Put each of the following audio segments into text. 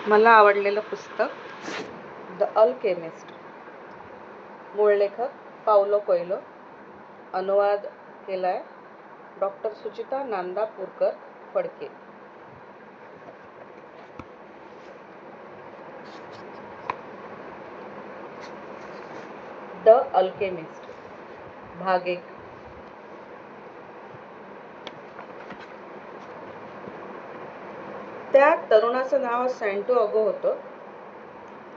मला आवडलेलं पुस्तक द अल्केमिस्ट. मूळ लेखक पाउलो कोएल्हो. अनुवाद केलाय doctor Suchita Nandapurkar Phadke. The alchemist भाग 1. त्या तरुणाचं नाव सँटियागो होतं.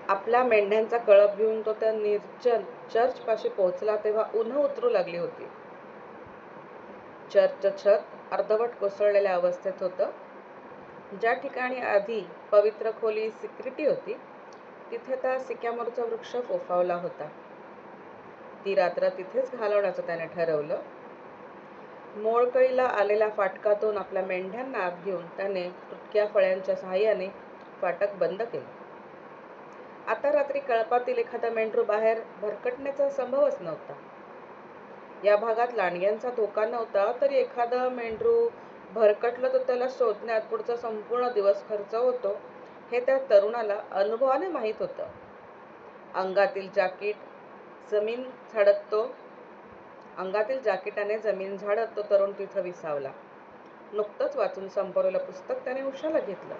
आपल्या मेंढ्यांचा कळप घेऊन तो त्या निर्जन चर्चपाशी पोहोचला तेव्हा उन्ह उतरू लागली होती. चर्चचं छत अर्धवट कोसळलेल्या अवस्थेत होतं. ज्या ठिकाणी आधी पवित्र खोली सिक्युरिटी होती तिथे त्या सिकॅमोरचा वृक्ष फोफावला होता. ती रात्र तिथेच घालवण्याचं त्याने ठरवलं. मोळकळीला आलेल्या फाटकातून आपल्या मेंढ्यांना आत घेऊन त्याने तुटक्या फळ्यांच्या साहाय्याने फाटक बंद केलं. आता रात्री कळपातील एखादा मेंढरू बाहेर भरकटण्याचा संभवच नव्हता. या भागात लांडग्यांचा धोका नव्हता, तरी एखादं मेंढरू भरकटलं तर त्याला शोधण्यात पुढचा संपूर्ण दिवस खर्च होतो हे त्या तरुणाला अनुभवाने माहीत होतं. अंगातील जाकीटाने जमीन झाडत तो तरुण तिथं विसावला. नुकतंच वाचून संपवलेलं पुस्तक त्याने उशाला घेतलं.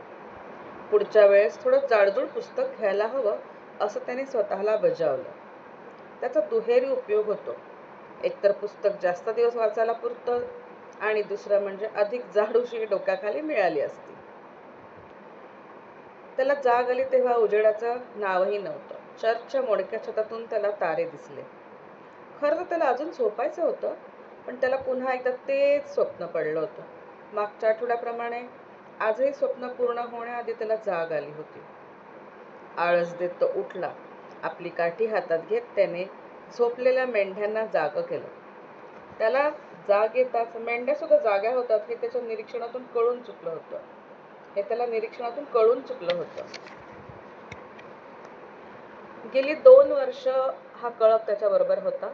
पुढच्या वेळेस थोडं जाडजूड पुस्तक घ्यायला हवं असं त्याने स्वतःला बजावलं. त्याचा दुहेरी उपयोग होतो. एकतर पुस्तक जास्त दिवस वाचायला पुरतं आणि दुसरं म्हणजे अधिक जाड उशी डोक्याखाली मिळाली असती. त्याला जाग आली तेव्हा उजेडाचं नावही नव्हतं. चर्चच्या मोडक्या छतातून त्याला तारे दिसले. खरं तर त्याला अजून झोपायचं होतं, पण त्याला पुन्हा एकदा तेच स्वप्न पडलं होतं. मागच्या आठवड्याप्रमाणे आजही स्वप्न पूर्ण होण्याआधी त्याला जाग आली होती. आळस देत तो उठला. आपली काठी हातात घेत त्याने झोपलेल्या मेंढ्यांना जागं केलं. त्याला जाग येताच मेंढ्या सुद्धा जाग्या होतात हे त्याच्या निरीक्षणातून कळून चुकलं होतं. गेली 2 वर्ष हा कळप त्याच्याबरोबर होता.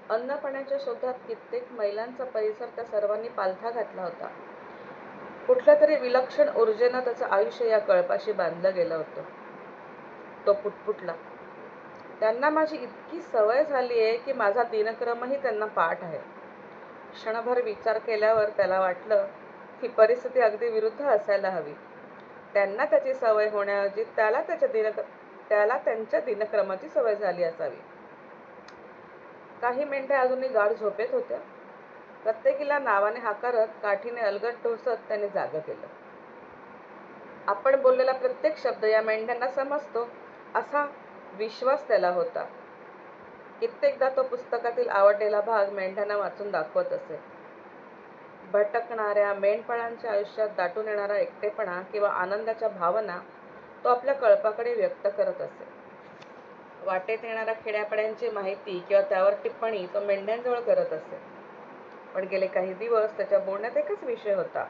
अन्न पाण्याच्या शोधात कित्येक मैलांचा परिसर त्या सर्वांनी पालथा घातला होता. कुठल्या तरी विलक्षण ऊर्जेनं त्याचं आयुष्य या कळपाशी बांधलं गेलं होतं. तो पुटपुटला. त्यांना माझी इतकी सवय झाली आहे की माझा दिनक्रमही त्यांना पाठ आहे. क्षणभर विचार केल्यावर त्याला वाटलं ही परिस्थिती अगदी विरुद्ध असायला हवी. त्यांना त्याची सवय होण्याऐवजी त्याला त्यांच्या दिनक्रमाची सवय झाली असावी. काही मेंढ्या अजूनही गाढ झोपेत होत्या. प्रत्येकीला नावाने हाकारत काठीने अलगद ढोसत त्याने जागं केलं. आपण बोललेला प्रत्येक शब्द या मेंढ्यांना समजतो असा विश्वास त्याला होता. कित्येकदा तो पुस्तकातील आवडलेला भाग मेंढ्यांना वाचून दाखवत असे. भटकणाऱ्या मेंढपाळांच्या आयुष्यात दाटून येणारा एकटेपणा किंवा आनंदाच्या भावना तो आपल्या कळपाकडे व्यक्त करत असे. वाटेत येणाऱ्या खेड्यापाड्यांची माहिती किंवा त्यावर टिप्पणी तो मेंढ्यांजवळ करत असे. पण गेले काही दिवस त्याच्या बोलण्यात एकच विषय होता.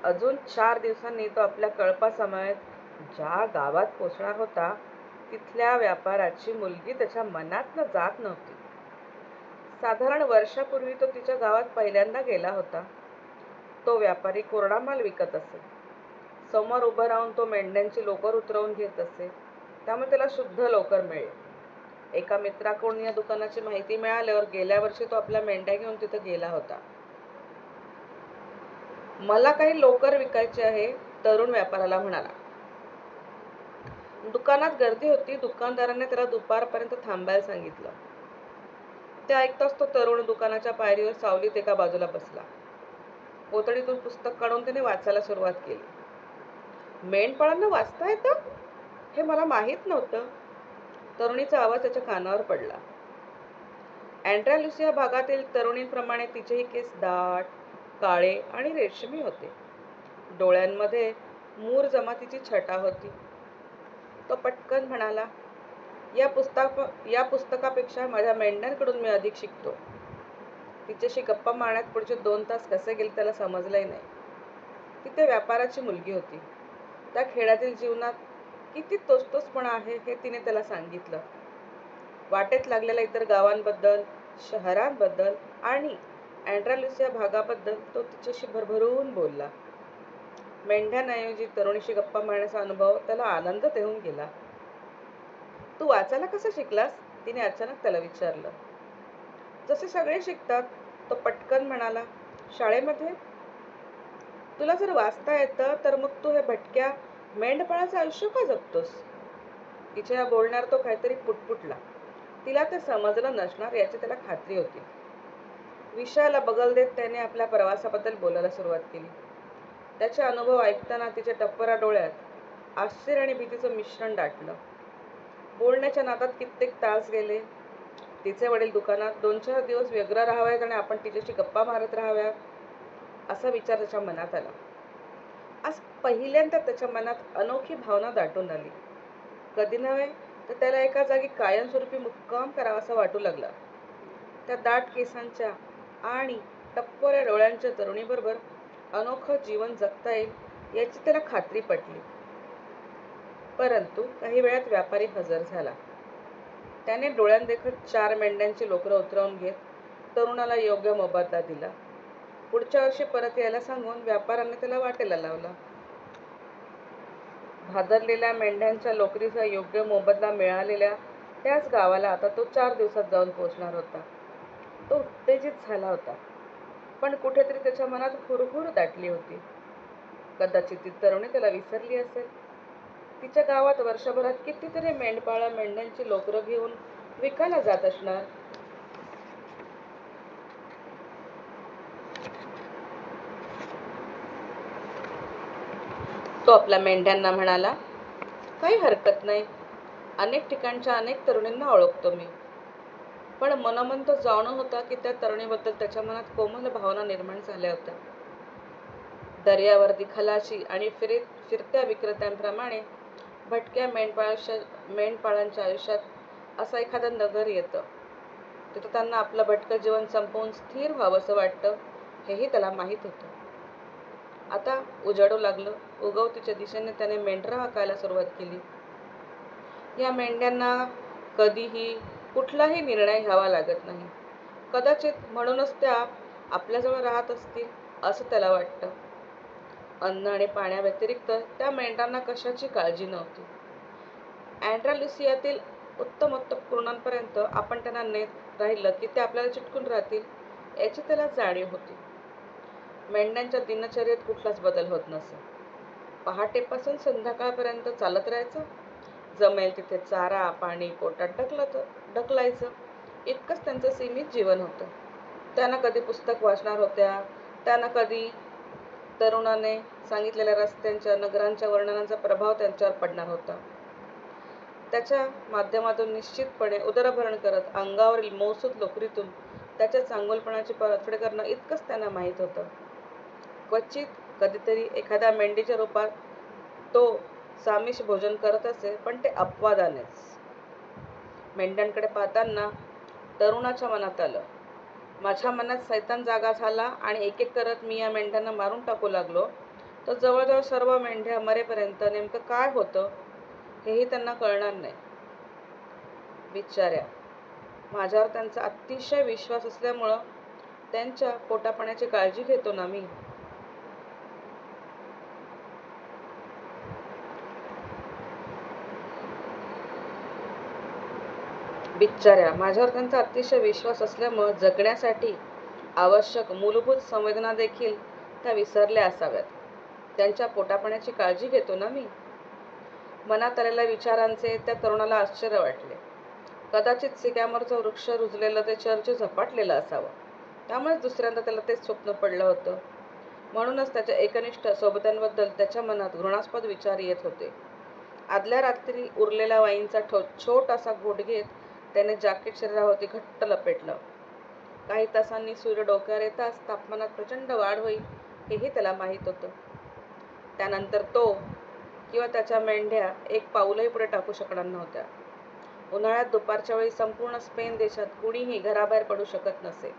अजून 4 दिवसांनी तो आपल्या कळपासमवेत ज्या गावात पोचणार होता तिथल्या व्यापाराची मुलगी त्याच्या मनातनं जात नव्हती. साधारण वर्षापूर्वी तो तिच्या गावात पहिल्यांदा गेला होता. तो व्यापारी कोरडा माल विकत असे. समोर उभं राहून तो मेंढ्यांची लोकर उतरवून घेत असे, त्यामुळे त्याला शुद्ध लोकर मिळे. एका मित्राकडून या दुकानाची माहिती मिळाल्यावर गेल्या वर्षी तो आपल्या मेंढ्या घेऊन तिथं गेला होता. मला काही लोकर विकायची आहे, तरुण व्यापाऱ्याला म्हणाला. दुकानात गर्दी होती. दुकानदाराने त्याला दुपारपर्यंत थांबायला सांगितलं. ते ऐकताच तो तरुण दुकानाच्या पायरीवर सावलीत एका बाजूला बसला. पोतडीतून पुस्तक काढून त्याने वाचायला सुरुवात केली. मेंढपाळांना वाचता येतं हे मला माहीत नव्हतं. तरुणीचा आवाज त्याच्या कानावर पडला. अँड्रालुसिया भागातील तरुणींप्रमाणे तिचेही केस दाट, काळे आणि रेशमी होते. डोळ्यांमध्ये मूर जमातीची छटा होती. तो पटकन म्हणाला, या पुस्तकापेक्षा माझ्या मेंढ्यांकडून मी अधिक शिकतो. तिच्याशी गप्पा मारण्यात पुढचे 2 तास कसे गेले त्याला समजलंही नाही. ती त्या व्यापाराची मुलगी होती. त्या खेड्यातील जीवनात किती तोचतोचपणा आहे हे तिने त्याला सांगितलं. वाटेत लागलेल्या इतर गावांबद्दल, शहरांबद्दल आणि अँड्रालुसिया भागाबद्दल तो तिच्याशी भरभरून बोलला. मेंढ्यांऐवजी तरुणीशी गप्पा मारण्याचा अनुभव त्याला आनंद देऊन गेला. तू वाचायला कसं शिकलास? तिने अचानक त्याला विचारलं. जसे सगळे शिकतात, तो पटकन म्हणाला. शाळेमध्ये. तुला जर वाचता येतं तर मग तू हे भटक्या मेंढपाळाचं आयुष्य का जगतोस? तिच्या या बोलण्यावर तो काहीतरी पुटपुटला. तिला ते समजलं नसणार याची त्याला खात्री होती. विषयाला बगल देत त्याने आपल्या प्रवासाबद्दल बोलायला सुरुवात केली. त्याचे अनुभव ऐकताना तिच्या टप्परा डोळ्यात आश्चर्य आणि भीतीचं मिश्रण दाटलं. बोलण्याच्या नादात कित्येक तास गेले. तिचे वडील दुकानात 2-4 दिवस व्यग्र राहावेत आणि आपण तिच्याशी गप्पा मारत राहाव्यात असा विचार त्याच्या मनात आला. आज पहिल्यांदा त्याच्या मनात अनोखी भावना दाटून आली. कधी नव्हे तर त्याला एका जागी कायमस्वरूपी मुक्काम करावासा वाटू लागला. त्या दाट केसांच्या आणि टप्पोऱ्या डोळ्यांच्या तरुणीबरोबर अनोखं जीवन जगता येईल याची त्याला खात्री पटली. परंतु काही वेळात व्यापारी हजर झाला. त्याने डोळ्यांदेखत 4 मेंढ्यांची लोकरं उतरवून घेत तरुणाला योग्य मोबदला दिला. पुढच्या वर्षी परत यायला सांगून व्यापाऱ्याने त्याला वाटेला लावला. भादरलेल्या मेंढ्यांच्या लोकरीचा योग्य मोबदला मिळालेल्या त्याच गावाला आता तो 4 दिवसात जाऊन पोहोचणार होता. तो उत्तेजित झाला होता, पण कुठेतरी त्याच्या मनात हुरहुर दाटली होती. कदाचित ती तरुणी त्याला विसरली असेल. तिच्या गावात वर्षभरात कितीतरी मेंढपाळ मेंढ्यांची लोकरं घेऊन विकायला जात असणार. तो आपल्या मेंढ्यांना म्हणाला, काही हरकत नाही. अनेक ठिकाणच्या अनेक तरुणींना ओळखतो मी. पण मनोमन तो जाणून होता की त्या तरुणीबद्दल त्याच्या मनात कोमल भावना निर्माण झाल्या होत्या. दर्यावर्दी खलाशी आणि फिरत्या विक्रेत्यांप्रमाणे भटक्या मेंढपाळांच्या आयुष्यात असं एखादं नगर येतं. तिथं त्यांना आपलं भटकं जीवन संपवून स्थिर व्हावंसं वाटतं, हेही त्याला माहीत होतं. आता उजाडू लागलं. उगवतीच्या दिशेने त्याने मेंढरं हाकायला सुरुवात केली. या मेंढ्यांना कधीही कुठलाही निर्णय घ्यावा लागत नाही. कदाचित म्हणूनच त्या आपल्याजवळ राहत असतील असं त्याला वाटतं. अन्न आणि पाण्याव्यतिरिक्त त्या मेंढरांना कशाची काळजी नव्हती. अँड्रालुसियातील उत्तमोत्तम कुरणांपर्यंत आपण त्यांना नेत राहिलं की ते आपल्याला चिटकून राहतील याची त्याला जाणीव होती. मेंढ्यांच्या दिनचर्येत कुठलाच बदल होत नसे. पहाटेपासून संध्याकाळपर्यंत चालत राहायचं. जमेल तिथे चारा पाणी पोटात ढकलायचं. इतकंच त्यांचं सीमित जीवन होतं. त्यांना कधी पुस्तक वाचणार होत्या, त्यांना कधी तरुणाने सांगितलेल्या रस्त्यांच्या नगरांच्या वर्णनाचा प्रभाव त्यांच्यावर पडणार होता. त्याच्या माध्यमातून निश्चितपणे उदरभरण करत अंगावरील मौसूद लोकरीतून त्याच्या चांगुलपणाची परतफेड करणं इतकंच त्यांना माहीत होतं. क्वचित कधीतरी एखाद्या मेंढीच्या रूपात तो सामिष भोजन करत असे, पण ते अपवादानेच. मेंढ्यांकडे पाहताना तरुणाच्या मनात आलं, माझ्या मनात सैतान जागा झाला आणि एक एक करत मी या मेंढ्यांना मारून टाकू लागलो तर जवळजवळ सर्व मेंढ्या मरेपर्यंत नेमकं काय होतं हेही त्यांना कळणार नाही. बिचाऱ्या, माझ्यावर त्यांचा अतिशय विश्वास असल्यामुळं त्यांच्या पोटापाण्याची काळजी घेतो ना मी. बिचाऱ्या, माझ्यावर त्यांचा अतिशय विश्वास असल्यामुळं जगण्यासाठी आवश्यक मूलभूत संवेदना देखील त्या विसरल्या असाव्यात. त्यांच्या पोटापाण्याची काळजी घेतो ना मी. मनात आलेल्या विचारांचे त्या तरुणाला आश्चर्य वाटले. कदाचित सिकॅमोरचं वृक्ष रुजलेलं ते चर्च झपाटलेलं असावं. त्यामुळेच दुसऱ्यांदा त्याला तेच स्वप्न पडलं होतं. म्हणूनच त्याच्या एकनिष्ठ सोबत्यांबद्दल त्याच्या मनात घृणास्पद विचार येत होते. आदल्या रात्री उरलेला वाईनचा छोटासा घोट घेत त्याने जॅकेट शरीराभोवती घट्ट लपेटलं. काही तासांनी सूर्य डोक्यावर येताच तापमानात प्रचंड वाढ होईल हेही त्याला माहीत होतं. त्यानंतर तो किंवा त्याच्या मेंढ्या एक पाऊलही पुढे टाकू शकणार नव्हत्या. उन्हाळ्यात दुपारच्या वेळी संपूर्ण स्पेन देशात कुणीही घराबाहेर पडू शकत नसे.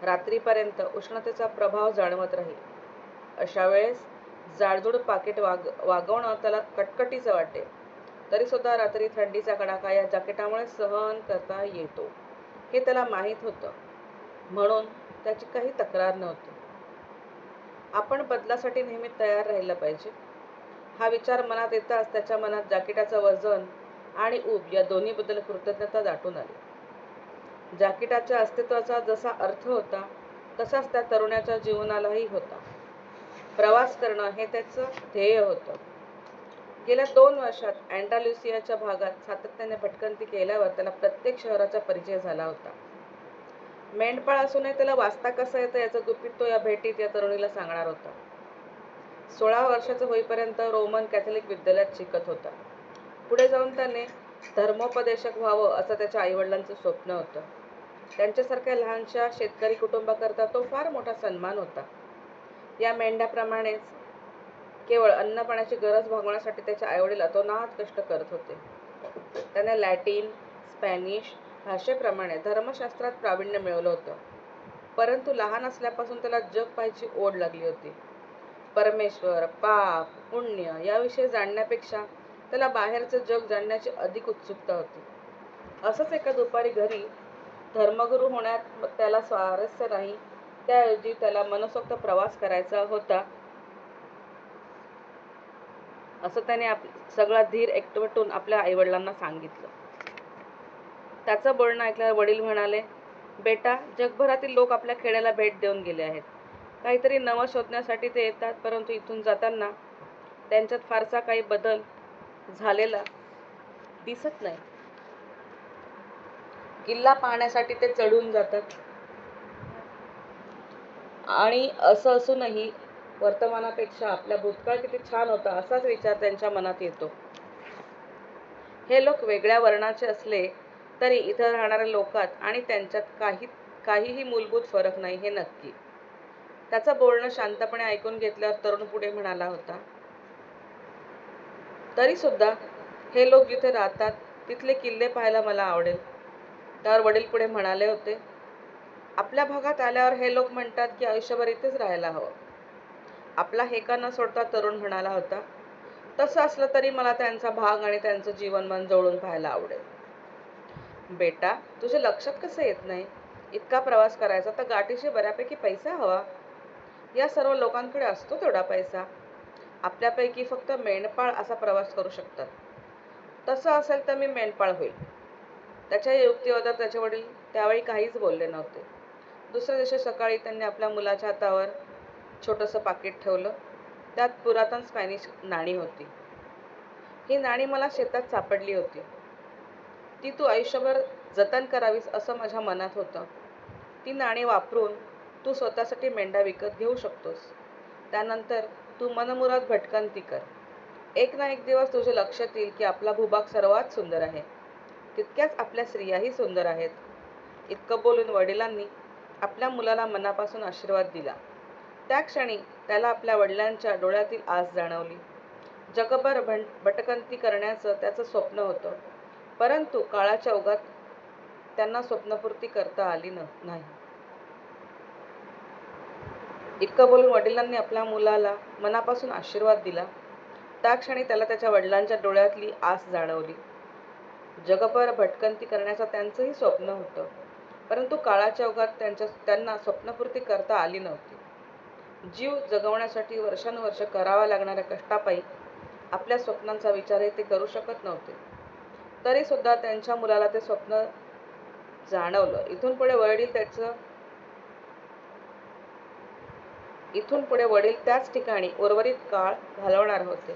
रात्रीपर्यंत उष्णतेचा प्रभाव जाणवत राही. अशा वेळेस जाडजूड पाकिट वागवणं त्याला कटकटीचं वाटे. तरीसुद्धा रात्री थंडीचा कडाका या जॅकेटामुळे सहन करता येतो हे त्याला माहीत होतं. म्हणून त्याची काही तक्रार नव्हती. आपण बदलासाठी नेहमी तयार राहिलं पाहिजे. हा विचार मनात येताच त्याच्या मनात जाकीटाचं वजन आणि ऊब या दोन्हीबद्दल कृतज्ञता दाटून आली. जाकीटाच्या अस्तित्वाचा जसा अर्थ होता तसाच त्या तरुणाच्या जीवनालाही होता. प्रवास करणं हे त्याचं ध्येय होतं. गेल्या 2 वर्षात अँडालुसियाच्या भागात सातत्याने भटकंती केल्यावर त्याला प्रत्येक शहराचा परिचय झाला होता. मेंढपाळ असूनही त्याला वाचता कसं येतं याचं गुपित तो या भेटीत या तरुणीला सांगणार होता. 16 वर्षाचा होईपर्यंत रोमन कॅथलिक विद्यालयात शिकत होता. पुढे जाऊन त्याने धर्मोपदेशक व्हावं असं त्याच्या आईवडिलांचं स्वप्न होतं. त्यांच्यासारख्या लहानशा शेतकरी कुटुंबाकरता तो फार मोठा सन्मान होता. या मेंढ्याप्रमाणेच केवळ अन्नपाण्याची गरज भागवण्यासाठी त्याचे आईवडील अतोनात कष्ट करत होते. त्याने लॅटिन, स्पॅनिश भाषेप्रमाणे धर्मशास्त्रात प्रावीण्य मिळवलं होतं. परंतु लहान असल्यापासून त्याला जग पाहायची ओढ लागली होती. परमेश्वर, पाप, पुण्य याविषयी जाणण्यापेक्षा त्याला बाहेरचं जग जाणण्याची अधिक उत्सुकता होती. असंच एका दुपारी घरी धर्मगुरू होण्यात त्याला स्वारस्य नाही, त्याऐवजी त्याला मनसोक्त प्रवास करायचा होता असं त्याने सगळा धीर एकवटून आपल्या आईवडिलांना सांगितलं. त्याचं बोलणं ऐकल्यावर वडील म्हणाले, बेटा, जगभरातील लोक आपल्या खेड्याला भेट देऊन गेले आहेत. काहीतरी नवं शोधण्यासाठी ते येतात, परंतु इथून जाताना त्यांच्यात फारसा काही बदल झालेला दिसत नाही. किल्ला पाहण्यासाठी ते चढून जातात आणि असं असूनही वर्तमानापेक्षा आपला भूतकाळ किती छान होता असाच विचार त्यांच्या मनात येतो. हे लोक वेगळ्या वर्णाचे असले तरी इथं राहणाऱ्या लोकात आणि त्यांच्यात काहीही मूलभूत फरक नाही हे नक्की. त्याचं बोलणं शांतपणे ऐकून घेतल्यावर तरुण पुढे म्हणाला होता, तरी सुद्धा हे लोक जिथे राहतात तिथले किल्ले पाहायला मला आवडेल. त्यावर वडील पुढे म्हणाले होते, आपल्या भागात आल्यावर हे लोक म्हणतात की आयुष्यभर इथेच राहायला हवं. आपला हेका न सोडता तरुण म्हणाला होता, तसं असलं तरी मला त्यांचा भाग आणि त्यांचं जीवनमान जवळून पाहायला आवडेल. बेटा, तुझ्या लक्षात कसं येत नाही? इतका प्रवास करायचा तर गाठीशी बऱ्यापैकी पैसा हवा. या सर्व लोकांकडे असतो तेवढा पैसा. आपल्यापैकी फक्त मेंढपाळ असा प्रवास करू शकतात. तसं असेल तर मी मेंढपाळ होईल. त्याच्या युक्तिवादात त्याचे वडील त्यावेळी काहीच बोलले नव्हते. दुसऱ्या दिवशी सकाळी त्यांनी आपल्या मुलाच्या हातावर छोटंसं पाकीट ठेवलं. त्यात पुरातन स्पॅनिश नाणी होती. ही नाणी मला शेतात सापडली होती. ती तू आयुष्यभर जतन करावीस असं माझ्या मनात होतं. ती नाणी वापरून तू स्वतःसाठी मेंढा विकत घेऊ शकतोस. त्यानंतर तू मनमुराद भटकंती कर. एक ना एक दिवस तुझे लक्षात येईल की आपला भूभाग सर्वात सुंदर आहे. तितक्याच आपल्या स्त्रियाही सुंदर आहेत. इतकं बोलून वडिलांनी आपल्या मुलाला मनापासून आशीर्वाद दिला. त्या क्षणी त्याला आपल्या वडिलांच्या डोळ्यातील आस जाणवली. जगभर भटकंती करण्याचं त्याचं स्वप्न होतं, परंतु काळाच्या ओघात त्यांना स्वप्नपूर्ती करता आली नाही. इतकं बोलून वडिलांनी आपल्या मुलाला मनापासून आशीर्वाद दिला. त्या क्षणी त्याला त्याच्या वडिलांच्या डोळ्यातली आस जाणवली. जगभर भटकंती करण्याचं त्यांचंही स्वप्न होतं, परंतु काळाच्या ओघात त्यांना स्वप्नपूर्ती करता आली नव्हती. जीव जगवण्यासाठी वर्षानुवर्ष कराव्या लागणाऱ्या कष्टापायी आपल्या स्वप्नांचा विचारही ते करू शकत नव्हते. तरी सुद्धा त्यांच्या मुलाला ते स्वप्न जाणवलं. इथून पुढे वडील त्याच ठिकाणी उर्वरित काळ घालवणार होते.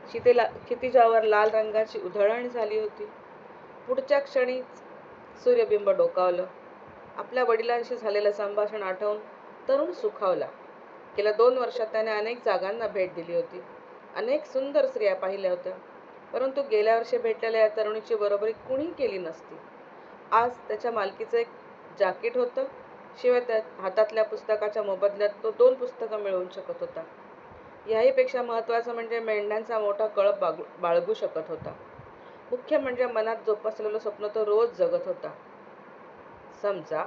क्षितिजावर लाल रंगाची उधळण झाली होती. पुढच्या क्षणीच सूर्यबिंब डोकावलं. आपल्या वडिलांशी झालेलं संभाषण आठवून तरुण सुखावला. गेल्या 2 वर्षात त्याने अनेक जागांना भेट दिली होती. अनेक सुंदर स्त्रिया पाहिल्या होत्या, परंतु गेल्या वर्षी भेटलेल्या या तरुणीची बरोबरी कुणीही केली नसती. आज त्याच्या मालकीचं एक जाकीट होतं, शिवाय त्या हातातल्या पुस्तकाच्या मोबदल्यात तो 2 पुस्तकं मिळवू शकत होता. याहीपेक्षा महत्त्वाचं म्हणजे मेंढ्यांचा मोठा कळप बाळगू शकत होता. मुख्य म्हणजे मनात जोपासलेलं स्वप्न तो रोज जगत होता. समजा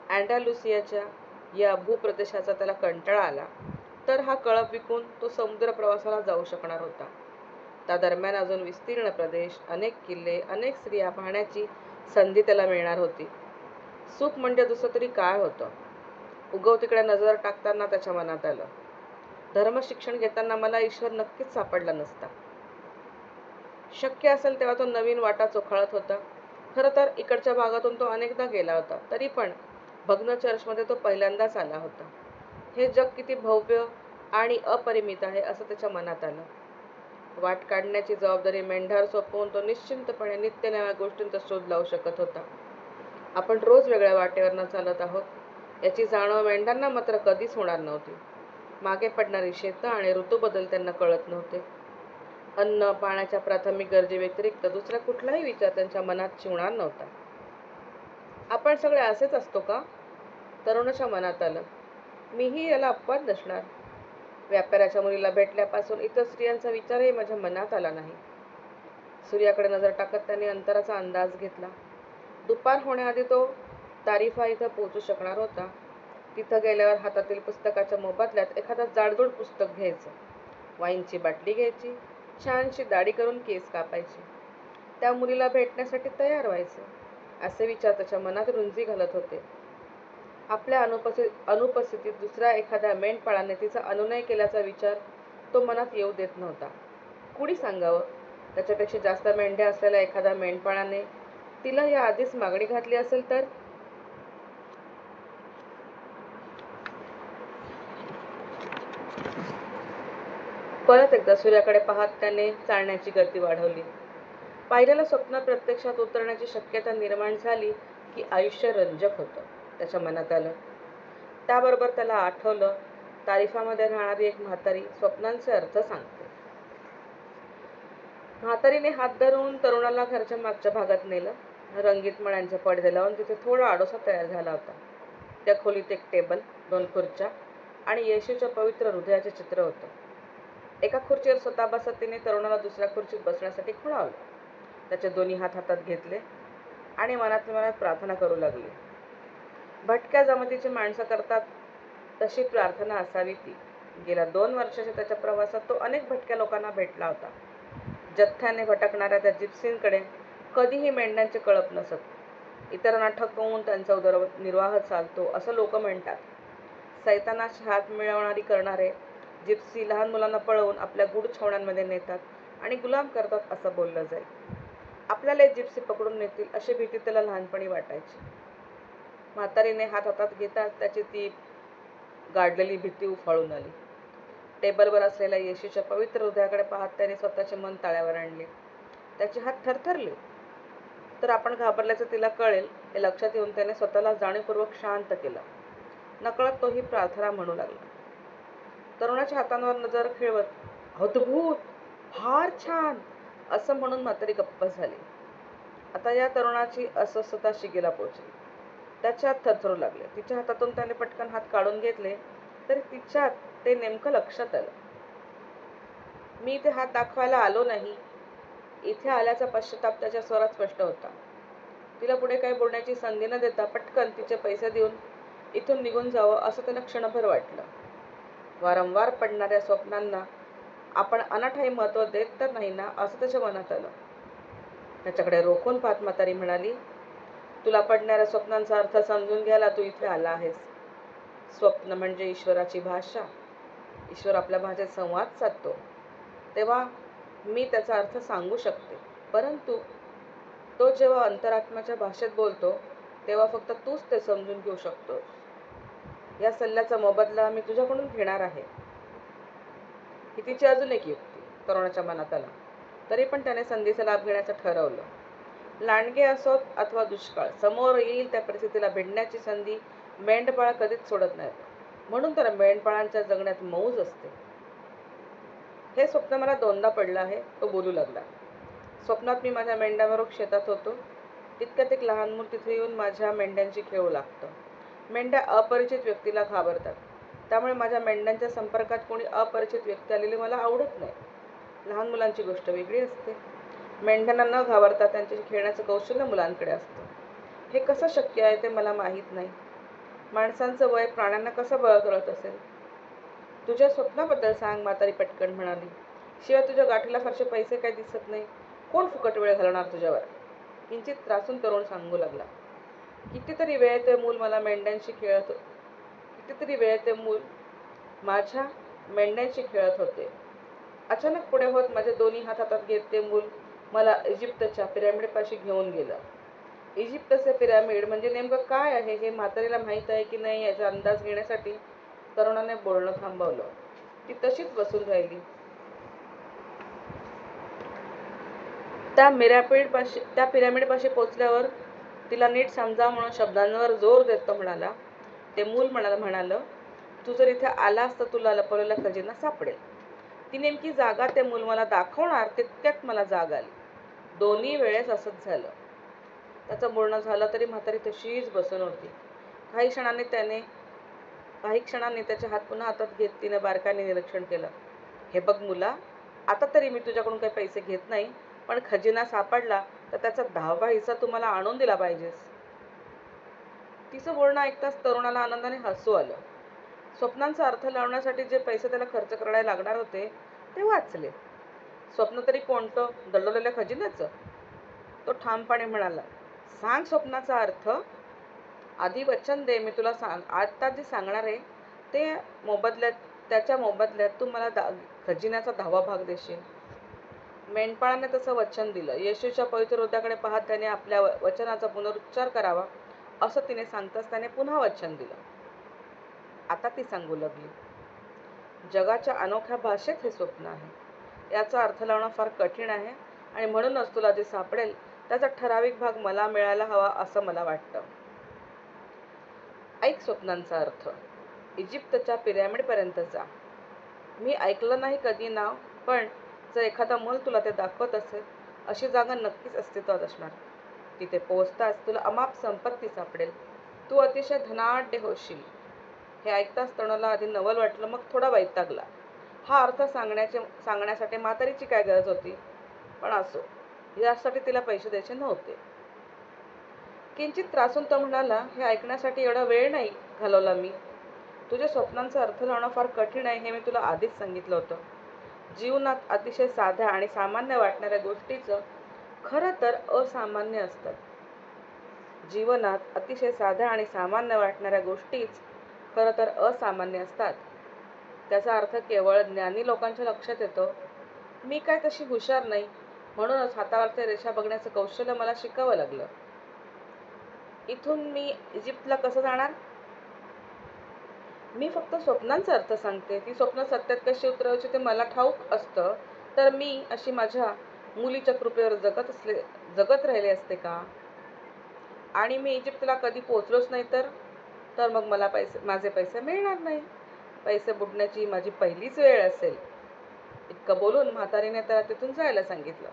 अँडालुसियाच्या या भूप्रदेशाचा त्याला कंटाळा आला तर हा कळप विकून तो समुद्र प्रवासाला जाऊ शकणार होता. त्या दरम्यान अजून विस्तीर्ण प्रदेश, अनेक किल्ले, अनेक स्त्रिया पाहण्याची संधी त्याला मिळणार होती. सुख म्हणजे दुसरं तरी काय होतं? उगवतीकडे नजर टाकताना त्याच्या मनात आलं, धर्मशिक्षण घेताना मला ईश्वर नक्कीच सापडला नसता. शक्य असेल तेव्हा तो नवीन वाटा चोखाळत होता. खरं तर इकडच्या भागातून तो अनेकदा गेला होता, तरी पण भग्न चर्चमध्ये तो पहिल्यांदाच आला होता. हे जग किती भव्य आणि अपरिमित आहे असं त्याच्या मनात आलं. वाट काढण्याची जबाबदारी मेंढ्यावर सोपवून तो निश्चिंतपणे नित्य नव्या गोष्टींचा शोध लावू शकत होता. आपण रोज वेगळ्या वाटेवरनं चालत आहोत याची जाणीव मेंढ्यांना मात्र कधीच होणार नव्हती. मागे पडणारी शेतं आणि ऋतूबदल त्यांना कळत नव्हते. अन्न पाण्याच्या प्राथमिक गरजेव्यतिरिक्त दुसरा कुठलाही विचार त्यांच्या मनात शिवणार नव्हता. आपण सगळे असेच असतो का? तरुणाच्या मनात आलं. मीही याला अपवाद नसणार. व्यापाऱ्याच्या मुलीला भेटल्यापासून इतर स्त्रियांचा विचारही माझ्या मनात आला नाही. सूर्याकडे नजर टाकत त्याने अंतराचा अंदाज घेतला. दुपार होण्याआधी तो तारिफा इथं पोहोचू शकणार होता. तिथं गेल्यावर हातातील पुस्तकाच्या मोबदल्यात एखादं जाडजूड पुस्तक घ्यायचं, वाईनची बाटली घ्यायची, छानशी दाढी करून केस कापायचे, त्या मुलीला भेटण्यासाठी तयार व्हायचं. असे विचार त्याच्या मनात रुंजी घालत होते. आपल्या अनुपस्थितीत दुसऱ्या एखाद्या मेंढपाळाने तिचा अनुनय केल्याचा विचार तो मनात येऊ देत नव्हता. कुणी सांगावं, त्याच्यापेक्षा जास्त मेंढ्या असलेल्या एखाद्या मेंढपाळाने तिला या आधीच मागणी घातली असेल तर? परत एकदा सूर्याकडे पाहत त्याने चालण्याची गती वाढवली. पाहिलेलं स्वप्न प्रत्यक्षात उतरण्याची शक्यता निर्माण झाली की आयुष्य रंजक होतं, त्याच्या मनात आलं. त्याबरोबर त्याला आठवलं, तारिफामध्ये राहणारी एक म्हातारी स्वप्नांचे अर्थ सांगते. म्हातारीने हात धरून तरुणाला घरच्या मागच्या भागात नेलं. रंगीत मण्यांचे पडदे लावून तिथे थोडा आडोसा तयार झाला होता. त्या खोलीत एक टेबल, 2 खुर्च्या आणि येशूच्या पवित्र हृदयाचे चित्र होतं. एका खुर्चीवर स्वतः बसत तिने तरुणाला दुसऱ्या खुर्चीत बसण्यासाठी खुणावलं. त्याचे दोन्ही हात हातात घेतले आणि मनात प्रार्थना करू लागली. भटक्या जमातीची माणसं करतात तशी प्रार्थना असावी ती. गेल्या 2 वर्षाच्या त्याच्या प्रवासात तो अनेक भटक्या लोकांना भेटला होता. जथ्याने भटकणाऱ्या त्या जिप्सींकडे कधीही मेंढ्यांचे कळप नसत. इतरांना ठकवून त्यांचा उदरनिर्वाह चालतो असं लोक म्हणतात. सैतानाशी हात मिळवणारी करणारे जिप्सी लहान मुलांना पळवून आपल्या गूढ छावण्यांमध्ये नेतात आणि गुलाम करतात असं बोललं जाईल. आपल्याला जिप्सी पकडून नेतील अशी भीती त्याला लहानपणी वाटायची. म्हातारीने हात हातात घेताच त्याची ती गाडलेली भीती उफाळून आली. टेबलवर असलेल्या येशूच्या पवित्र हृदयाकडे पाहत त्याने स्वतःचे मन ताळ्यावर आणले. त्याचे हात थरथरले. तर आपण घाबरल्याचं तिला कळेल हे लक्षात येऊन त्याने स्वतःला जाणीवपूर्वक शांत केलं. नकळत तोही प्रार्थना म्हणू लागला. तरुणाच्या हातांवर नजर खेळवत, अद्भुत, फार छान असं म्हणून म्हातारी गप्प झाली. आता या तरुणाची अस्वस्थता शिगेला पोहोचली. त्याचे हात थरथरू लागले. तिच्या हातातून त्याने पटकन हात काढून घेतले तरी तिच्या ते नेमकं लक्षात आलं. मी इथे हात दाखवायला आलो नाही. इथे आल्याचा पश्चाताप त्याच्या स्वरात स्पष्ट होता. तिला पुढे काही बोलण्याची संधी न देता पटकन तिचे पैसे देऊन इथून निघून जावं असं त्याला क्षणभर वाटलं. वारंवार पडणाऱ्या स्वप्नांना आपण अनाठायी महत्त्व देत तर नाही ना असं त्याच्या मनात आलं. त्याच्याकडे रोखून पाहत म्हातारी म्हणाली, तुला पडणाऱ्या स्वप्नांचा अर्थ समजून घ्यायला तू इथे आला आहेस. स्वप्न म्हणजे ईश्वराची भाषा. ईश्वर आपल्या भाषेत संवाद साधतो तेव्हा मी त्याचा अर्थ सांगू शकते, परंतु तो जेव्हा अंतरात्म्याच्या भाषेत बोलतो तेव्हा फक्त तूच ते समजून घेऊ शकतोस. या सल्ल्याचा मोबदला मी तुझ्याकडून घेणार आहे. ही तिची अजून एक युक्ती तरुणाच्या मनात आला. तरी पण त्याने संधीचा लाभ घेण्याचं ठरवलं. लांडगे असोत अथवा दुष्काळ, समोर येईल त्या परिस्थितीला भिडण्याची संधी मेंढपाळ कधीच सोडत नाहीत. म्हणून तर मेंढपाळांच्या जगण्यात मौज असते. हे स्वप्न मला 2दा पडलं आहे, तो बोलू लागला. स्वप्नात मी माझ्या मेंढ्यांबरोबर शेतात होतो. तितक्यात एक लहान मूल तिथे येऊन माझ्या मेंढ्यांची खेळू लागतं. मेंढ्या अपरिचित व्यक्तीला घाबरतात. त्यामुळे माझ्या मेंढ्यांच्या संपर्कात कोणी अपरिचित व्यक्ती आलेली मला आवडत नाही. लहान मुलांची गोष्ट वेगळी असते. मेंढ्यांना न घाबरता त्यांच्याशी खेळण्याचं कौशल्य मुलांकडे असतं. हे कसं शक्य आहे ते मला माहीत नाही. माणसांचं वय प्राण्यांना कसं बळ कळत असेल? तुझ्या स्वप्नाबद्दल सांग, म्हातारी पटकन म्हणाली. शिवाय तुझ्या गाठीला फारसे पैसे काही दिसत नाही. कोण फुकट वेळ घालवणार तुझ्यावर? किंचित त्रासून तरुण सांगू लागला. कितीतरी कितीतरी वेळ ते मूल माझ्या मेंढ्यांशी खेळत होते. अचानक पुढे होत माझे दोन्ही हात हातात घेत ते मूल मला इजिप्तच्या पिरॅमिडपाशी घेऊन गेलं. इजिप्तचे पिरॅमिड म्हणजे नेमकं काय आहे हे म्हातारीला माहीत आहे की नाही याचा अंदाज घेण्यासाठी तरुणाने बोलणं थांबवलं. ती तशीच बसून राहिली. त्या पिरॅमिडपाशी पोचल्यावर तिला नीट समजावं म्हणून शब्दांवर जोर देत तो म्हणाला, ते मूल म्हणालं, तू जर इथे आलास तर तुला लपवलेला खजिना सापडेल. ती नेमकी जागा ते मूल मला दाखवणार तितक्यात मला जाग आली. दोन्ही वेळेस असंच झालं. त्याचं बोलणं झालं तरी म्हातारी तशीच बसून होती. काही क्षणांनी त्याचे हात पुन्हा हातात घेत तिने बारकाईने निरीक्षण केलं. हे बघ मुला, आता तरी मी तुझ्याकडून काही पैसे घेत नाही, पण खजिना सापडला तर त्याचा 10वा हिस्सा तू मला आणून दिला पाहिजेस. तिचं बोलणं ऐकताच तरुणाला आनंदाने हसू आलं. स्वप्नांचा अर्थ लावण्यासाठी जे पैसे त्याला खर्च करायला लागणार होते ते वाचले. स्वप्न तरी कोणतं? दडलेल्या खजिन्याचं? तो ठामपणे म्हणाला, सांग स्वप्नाचा अर्थ. आधी वचन दे, मी तुला आता जे सांगणार आहे त्याच्या मोबदल्यात तू मला खजिन्याचा 10वा भाग देशील. मेंढपाळाने तसं वचन दिलं. येशूच्या पवित्र हृदयाकडे पाहत त्याने आपल्या वचनाचा पुनरुच्चार करावा असं तिने सांगताच त्याने पुन्हा वचन दिलं. आता ती सांगू लागली, जगाच्या अनोख्या भाषेत हे स्वप्न आहे. याचा अर्थ लावणं फार कठीण आहे आणि म्हणूनच तुला जे सापडेल त्याचा ठराविक भाग मला मिळायला हवा असं मला वाटतं. ऐक स्वप्नांचा अर्थ. इजिप्तच्या पिरॅमिडपर्यंत जा. मी ऐकलं नाही कधी नाव, पण जर एखादा मूल तुला ते दाखवत असेल अशी जागा नक्कीच अस्तित्वात असणार. तिथे पोहोचताच तुला अमाप संपत्ती सापडेल. तू अतिशय धनाढ्य होशील. हे ऐकताच तरुणाला आधी नवल वाटलं, मग थोडा वैतागला. हा अर्थ सांगण्यासाठी म्हातारीची काय गरज होती? पण असो, यासाठी तिला पैसे द्यायचे नव्हते. किंचित त्रासून तो म्हणाला, हे ऐकण्यासाठी एवढा वेळ नाही घालवला मी. तुझ्या स्वप्नांचा अर्थ लावणं फार कठीण आहे हे मी तुला आधीच सांगितलं होतं. जीवनात अतिशय साध्या आणि सामान्य वाटणाऱ्या गोष्टीच खरं तर असामान्य असतात. जीवनात अतिशय साध्या आणि सामान्य वाटणाऱ्या गोष्टीच खरं तर असामान्य असतात. त्याचा अर्थ केवळ ज्ञानी लोकांच्या लक्षात येतो. मी काय तशी हुशार नाही, म्हणूनच हातावरच्या रेषा बघण्याचं कौशल्य मला शिकावं लागलं. इथून मी इजिप्तला कसं जाणार? मी फक्त स्वप्नांचा अर्थ सांगते. ती स्वप्न सत्यात कशी उतरवायची ते मला ठाऊक असतं तर मी अशी माझ्या मुलीच्या कृपेवर जगत राहिले असते का? आणि मी इजिप्तला कधी पोहोचलोच नाही तर मग मला माझे पैसे मिळणार नाही. पैसे बुडण्याची माझी पहिलीच वेळ असेल. इतकं बोलून म्हातारीने त्याला तिथून जायला सांगितलं.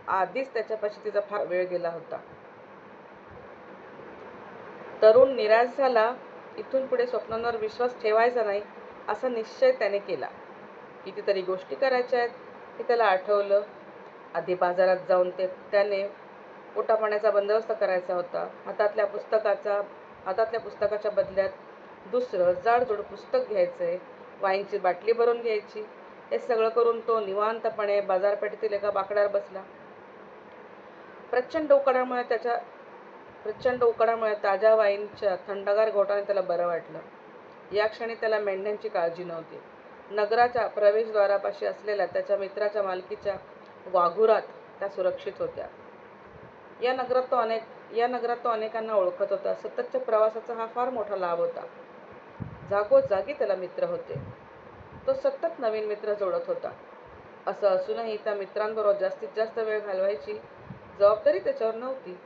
आधीच त्याच्यापाशी तिचा फार वेळ गेला होता. तरुण निराश झाला. इथून पुढे स्वप्नांवर विश्वास ठेवायचा नाही असा निश्चय त्याने केला. कितीतरी गोष्टी करायच्या आहेत हे त्याला आठवलं. आधी बाजारात जाऊन त्याने पोटापाण्याचा बंदोबस्त करायचा होता. हातातल्या पुस्तकाच्या बदल्यात दुसरं जाडजूड पुस्तक घ्यायचंय. वाईनची बाटली भरून घ्यायची. हे सगळं करून तो निवांतपणे बाजारपेठेतील एका बाकड्यावर बसला. प्रचंड उकाड्यामुळे ताज्या वाईनच्या थंडगार घोटाने त्याला बरं वाटलं. या क्षणी त्याला मेंढ्यांची काळजी नव्हती. नगराच्या प्रवेशद्वारापाशी असलेल्या त्याच्या मित्राच्या मालकीच्या वाघुरात त्या सुरक्षित होत्या. या नगरात तो अनेकांना ओळखत होता. सततच्या प्रवासाचा हा फार मोठा लाभ होता. जागोजागी त्याला मित्र होते. तो सतत नवीन मित्र जोडत होता. असं असूनही त्या मित्रांबरोबर जास्तीत जास्त वेळ घालवायची जबाबदारी त्याच्यावर नव्हती.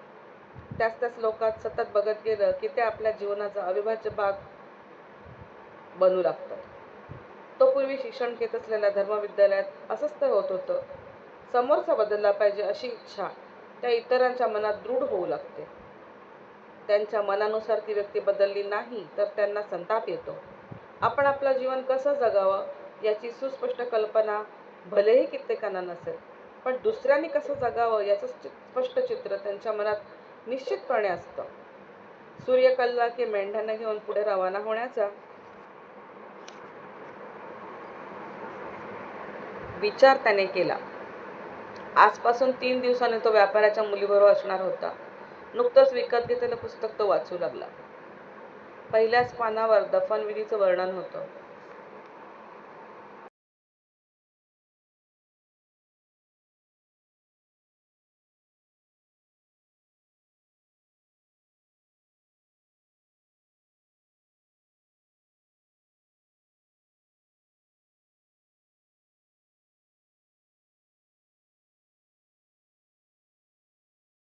त्याच लोकात सतत बघत गेलं की ते आपल्या जीवनाचा अविभाज्य भाग बनू लागतात. तो पूर्वी शिक्षण घेत असलेल्या धर्मविद्यालयात असंच तर होत होतं. समोरचा बदलला पाहिजे अशी इच्छा त्या इतरांच्या मनात दृढ होऊ लागते. त्यांच्या मनानुसार ती व्यक्ती बदलली नाही तर त्यांना संताप येतो. आपण आपलं जीवन कसं जगावं याची सुस्पष्ट कल्पना भलेही कित्येकांना नसेल, पण दुसऱ्यांनी कसं जगावं याचं स्पष्ट चित्र त्यांच्या मनात निश्चितपणे असतं. सूर्य कलला की मेंढ्यांना घेऊन पुढे रवाना होण्याचा विचार त्याने केला. आजपासून 3 दिवसांनी तो व्यापाऱ्याच्या मुलीबरोबर असणार होता. नुकतंच विकत घेतलेलं पुस्तक तो वाचू लागला. पहिल्याच पानावर दफनविधीचं वर्णन होतं.